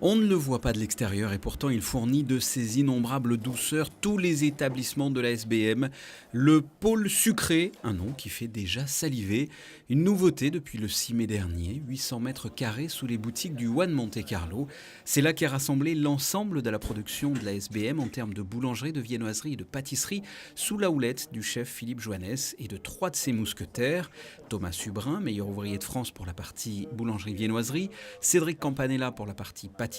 On ne le voit pas de l'extérieur et pourtant il fournit de ses innombrables douceurs tous les établissements de la SBM. Le pôle sucré, un nom qui fait déjà saliver. Une nouveauté depuis le 6 mai dernier, 800 mètres carrés sous les boutiques du One Monte Carlo. C'est là qu'est rassemblé l'ensemble de la production de la SBM en termes de boulangerie, de viennoiserie et de pâtisserie sous la houlette du chef Philippe Joannès et de 3 de ses mousquetaires. Thomas Subrin, meilleur ouvrier de France pour la partie boulangerie-viennoiserie, Cédric Campanella pour la partie pâtisserie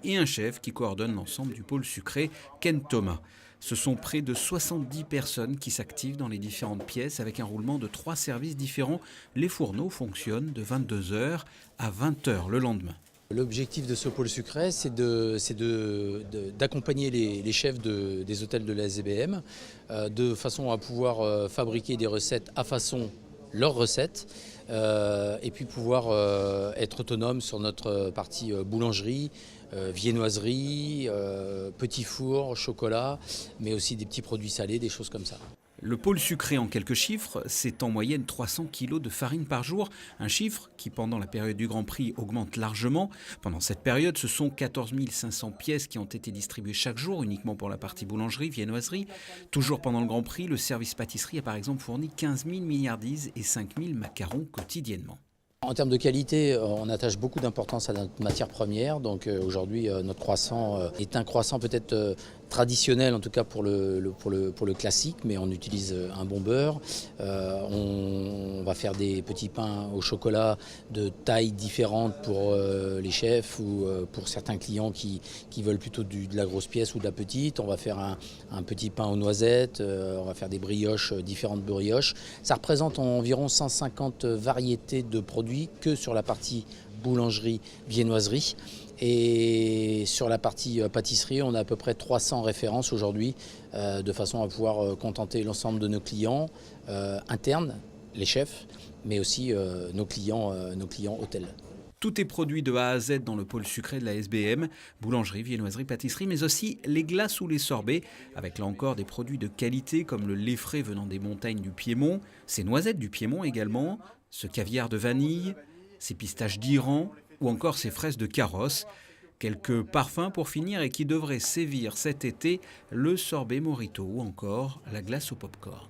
et un chef qui coordonne l'ensemble du pôle sucré, Ken Thomas. Ce sont près de 70 personnes qui s'activent dans les différentes pièces avec un roulement de 3 services différents. Les fourneaux fonctionnent de 22 h à 20 h le lendemain. L'objectif de ce pôle sucré, c'est d'accompagner les chefs des hôtels de la SBM de façon à pouvoir fabriquer des recettes à façon leurs recettes et puis pouvoir être autonome sur notre partie boulangerie, viennoiserie, petits fours, chocolat, mais aussi des petits produits salés, des choses comme ça. Le pôle sucré en quelques chiffres, c'est en moyenne 300 kg de farine par jour, un chiffre qui pendant la période du Grand Prix augmente largement. Pendant cette période, ce sont 14 500 pièces qui ont été distribuées chaque jour, uniquement pour la partie boulangerie, viennoiserie. Toujours pendant le Grand Prix, le service pâtisserie a par exemple fourni 15 000 milliardises et 5 000 macarons quotidiennement. En termes de qualité, on attache beaucoup d'importance à notre matière première. Donc aujourd'hui, notre croissant est un croissant peut-être traditionnel, en tout cas pour le classique, mais on utilise un bon beurre. On va faire des petits pains au chocolat de tailles différentes pour les chefs ou pour certains clients qui veulent plutôt de la grosse pièce ou de la petite. On va faire un petit pain aux noisettes, on va faire des brioches, différentes brioches. Ça représente environ 150 variétés de produits que sur la partie boulangerie, viennoiserie. Et sur la partie pâtisserie, on a à peu près 300 références aujourd'hui, de façon à pouvoir contenter l'ensemble de nos clients internes, les chefs, mais aussi nos clients hôtels. Tout est produit de A à Z dans le pôle sucré de la SBM, boulangerie, viennoiserie, pâtisserie, mais aussi les glaces ou les sorbets, avec là encore des produits de qualité comme le lait frais venant des montagnes du Piémont, ces noisettes du Piémont également, ce caviar de vanille, ces pistaches d'Iran ou encore ces fraises de carrosse. Quelques parfums pour finir et qui devraient sévir cet été, le sorbet Morito ou encore la glace au popcorn.